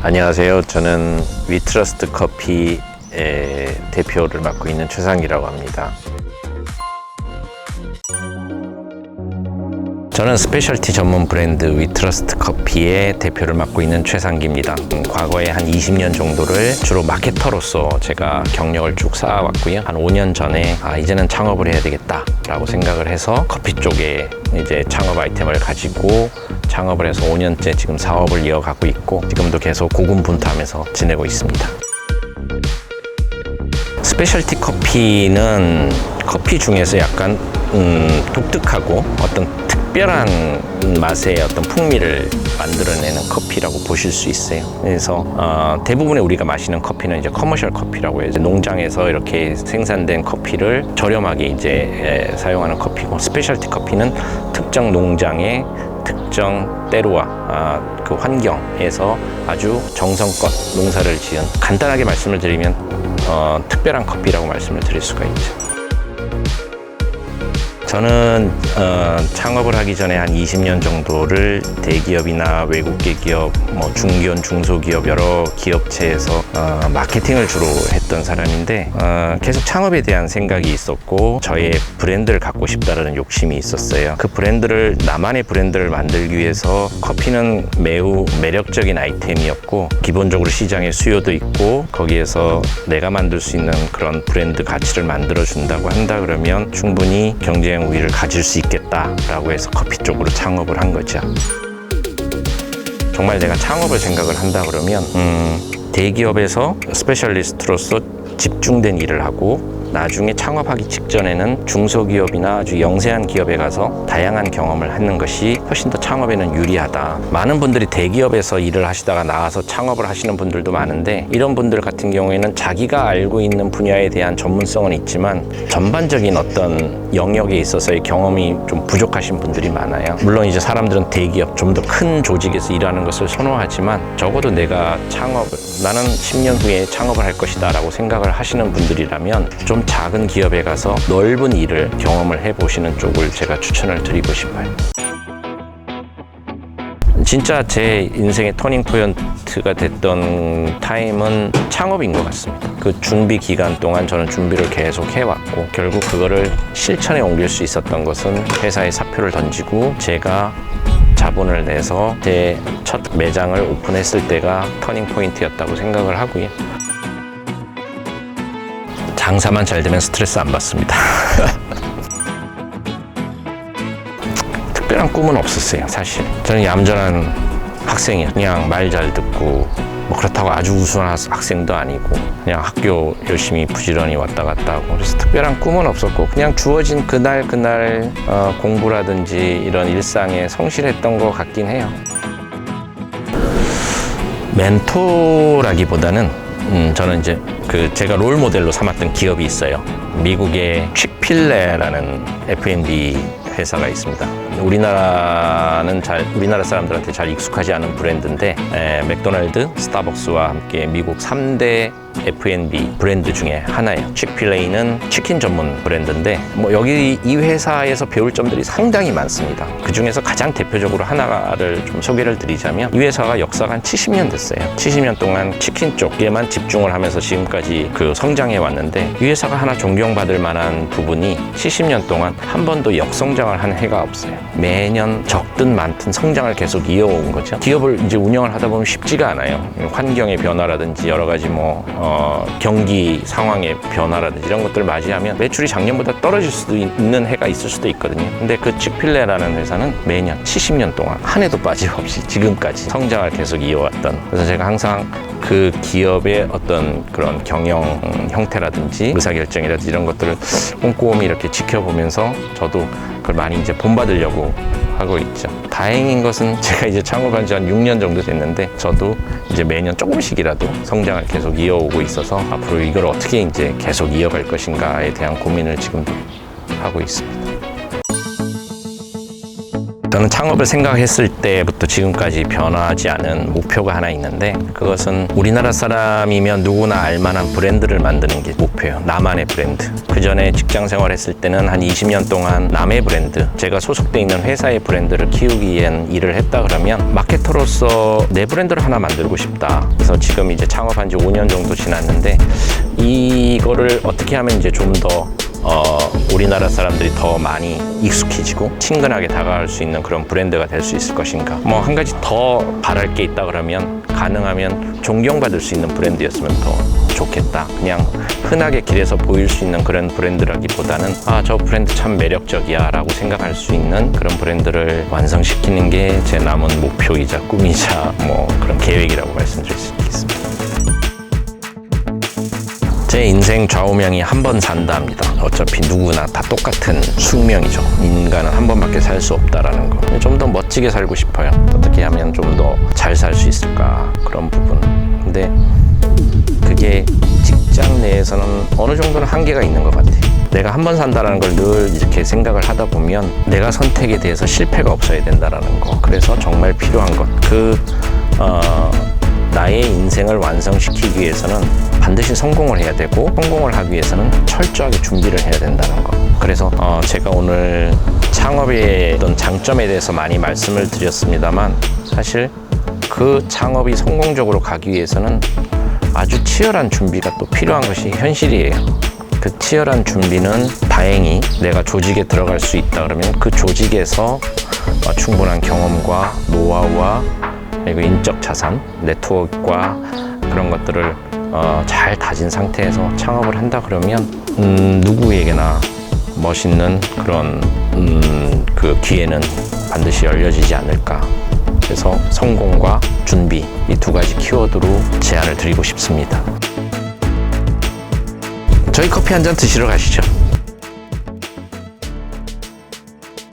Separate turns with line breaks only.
안녕하세요. 저는 위트러스트 커피의 대표를 맡고 있는 최상기라고 합니다. 저는 스페셜티 전문 브랜드 위트러스트 커피의 대표를 맡고 있는 최상기입니다. 과거에 한 20년 정도를 주로 마케터로서 제가 경력을 쭉 쌓아왔고요. 한 5년 전에 이제는 창업을 해야 되겠다라고 생각을 해서 커피 쪽에 이제 창업 아이템을 가지고 창업을 해서 5년째 지금 사업을 이어가고 있고 지금도 계속 고군분투하면서 지내고 있습니다. 스페셜티 커피는 커피 중에서 약간 독특하고 어떤 특별한 맛의 어떤 풍미를 만들어내는 커피라고 보실 수 있어요. 그래서 대부분의 우리가 마시는 커피는 이제 커머셜 커피라고 해요. 농장에서 이렇게 생산된 커피를 저렴하게 이제 사용하는 커피고, 스페셜티 커피는 특정 농장의 특정 때로와 그 환경에서 아주 정성껏 농사를 지은, 간단하게 말씀을 드리면 특별한 커피라고 말씀을 드릴 수가 있죠. 저는 창업을 하기 전에 한 20년 정도를 대기업이나 외국계 기업, 중견, 중소기업 여러 기업체에서 마케팅을 주로 했던 사람인데, 계속 창업에 대한 생각이 있었고 저의 브랜드를 갖고 싶다라는 욕심이 있었어요. 그 브랜드를, 나만의 브랜드를 만들기 위해서 커피는 매우 매력적인 아이템이었고, 기본적으로 시장에 수요도 있고, 거기에서 내가 만들 수 있는 그런 브랜드 가치를 만들어 준다고 한다 그러면 충분히 경쟁 우위를 가질 수 있겠다라고 해서 커피 쪽으로 창업을 한 거죠. 정말 내가 창업을 생각을 한다 그러면 대기업에서 스페셜리스트로서 집중된 일을 하고, 나중에 창업하기 직전에는 중소기업이나 아주 영세한 기업에 가서 다양한 경험을 하는 것이 훨씬 더 창업에는 유리하다. 많은 분들이 대기업에서 일을 하시다가 나와서 창업을 하시는 분들도 많은데, 이런 분들 같은 경우에는 자기가 알고 있는 분야에 대한 전문성은 있지만 전반적인 어떤 영역에 있어서의 경험이 좀 부족하신 분들이 많아요. 물론 이제 사람들은 대기업, 좀 더 큰 조직에서 일하는 것을 선호하지만, 적어도 내가 나는 10년 후에 창업을 할 것이다 라고 생각을 하시는 분들이라면 좀 작은 기업에 가서 넓은 일을 경험을 해보시는 쪽을 제가 추천을 드리고 싶어요. 진짜 제 인생의 터닝 포인트가 됐던 타임은 창업인 것 같습니다. 그 준비 기간 동안 저는 준비를 계속 해왔고, 결국 그거를 실천에 옮길 수 있었던 것은 회사에 사표를 던지고 제가 자본을 내서 제 첫 매장을 오픈했을 때가 터닝 포인트였다고 생각을 하고요. 장사만 잘 되면 스트레스 안 받습니다. 특별한 꿈은 없었어요, 사실. 저는 얌전한 학생이에요. 그냥 말 잘 듣고, 그렇다고 아주 우수한 학생도 아니고, 그냥 학교 열심히 부지런히 왔다 갔다 하고, 그래서 특별한 꿈은 없었고, 그냥 주어진 그날 공부라든지 이런 일상에 성실했던 것 같긴 해요. 멘토라기보다는 저는 이제 제가 롤 모델로 삼았던 기업이 있어요. 미국의 칙필레라는 F&B 회사가 있습니다. 우리나라 사람들한테 잘 익숙하지 않은 브랜드인데, 맥도날드, 스타벅스와 함께 미국 3대 F&B 브랜드 중에 하나예요. 칙필레이는 치킨 전문 브랜드인데, 여기 이 회사에서 배울 점들이 상당히 많습니다. 그 중에서 가장 대표적으로 하나를 좀 소개를 드리자면, 이 회사가 역사가 한 70년 됐어요. 70년 동안 치킨 쪽에만 집중을 하면서 지금까지 성장해 왔는데, 이 회사가 하나 존경받을 만한 부분이 70년 동안 한 번도 역성장을 한 해가 없어요. 매년 적든 많든 성장을 계속 이어온 거죠. 기업을 이제 운영을 하다 보면 쉽지가 않아요. 환경의 변화라든지 여러 가지 경기 상황의 변화라든지 이런 것들을 맞이하면 매출이 작년보다 떨어질 수도 있는 해가 있을 수도 있거든요. 근데 그 칙필레라는 회사는 매년 70년 동안 한 해도 빠짐없이 지금까지 성장을 계속 이어왔던, 그래서 제가 항상 그 기업의 어떤 그런 경영 형태라든지 의사결정이라든지 이런 것들을 꼼꼼히 이렇게 지켜보면서 저도 그걸 많이 이제 본받으려고 하고 있죠. 다행인 것은 제가 이제 창업한 지 한 6년 정도 됐는데, 저도 이제 매년 조금씩이라도 성장을 계속 이어오고 있어서 앞으로 이걸 어떻게 이제 계속 이어갈 것인가에 대한 고민을 지금도 하고 있습니다. 저는 창업을 생각했을 때부터 지금까지 변하지 않은 목표가 하나 있는데, 그것은 우리나라 사람이면 누구나 알만한 브랜드를 만드는 게 목표예요. 나만의 브랜드. 그 전에 직장 생활했을 때는 한 20년 동안 남의 브랜드, 제가 소속돼 있는 회사의 브랜드를 키우기 위한 일을 했다 그러면 마케터로서 내 브랜드를 하나 만들고 싶다. 그래서 지금 이제 창업한 지 5년 정도 지났는데, 이거를 어떻게 하면 이제 좀 더 우리나라 사람들이 더 많이 익숙해지고 친근하게 다가갈 수 있는 그런 브랜드가 될 수 있을 것인가. 뭐 한 가지 더 바랄 게 있다 그러면, 가능하면 존경받을 수 있는 브랜드였으면 더 좋겠다. 그냥 흔하게 길에서 보일 수 있는 그런 브랜드라기보다는 저 브랜드 참 매력적이야 라고 생각할 수 있는 그런 브랜드를 완성시키는 게 제 남은 목표이자 꿈이자 뭐 그런 계획이라고 말씀드릴 수 있겠습니다. 제 인생 좌우명이 한 번 산다입니다. 어차피 누구나 다 똑같은 숙명이죠. 인간은 한 번밖에 살 수 없다라는 거. 좀 더 멋지게 살고 싶어요. 어떻게 하면 좀 더 잘 살 수 있을까, 그런 부분. 근데 그게 직장 내에서는 어느 정도는 한계가 있는 것 같아요. 내가 한 번 산다라는 걸 늘 이렇게 생각을 하다 보면 내가 선택에 대해서 실패가 없어야 된다라는 거. 그래서 정말 필요한 것. 나의 인생을 완성시키기 위해서는 반드시 성공을 해야 되고, 성공을 하기 위해서는 철저하게 준비를 해야 된다는 거. 그래서 제가 오늘 창업의 어떤 장점에 대해서 많이 말씀을 드렸습니다만, 사실 그 창업이 성공적으로 가기 위해서는 아주 치열한 준비가 또 필요한 것이 현실이에요. 그 치열한 준비는 다행히 내가 조직에 들어갈 수 있다 그러면 그 조직에서 충분한 경험과 노하우와 그리고 인적 자산, 네트워크와 그런 것들을 잘 다진 상태에서 창업을 한다 그러면 누구에게나 멋있는 그런 그 기회는 반드시 열려지지 않을까. 그래서 성공과 준비, 이 두 가지 키워드로 제안을 드리고 싶습니다. 저희 커피 한 잔 드시러 가시죠.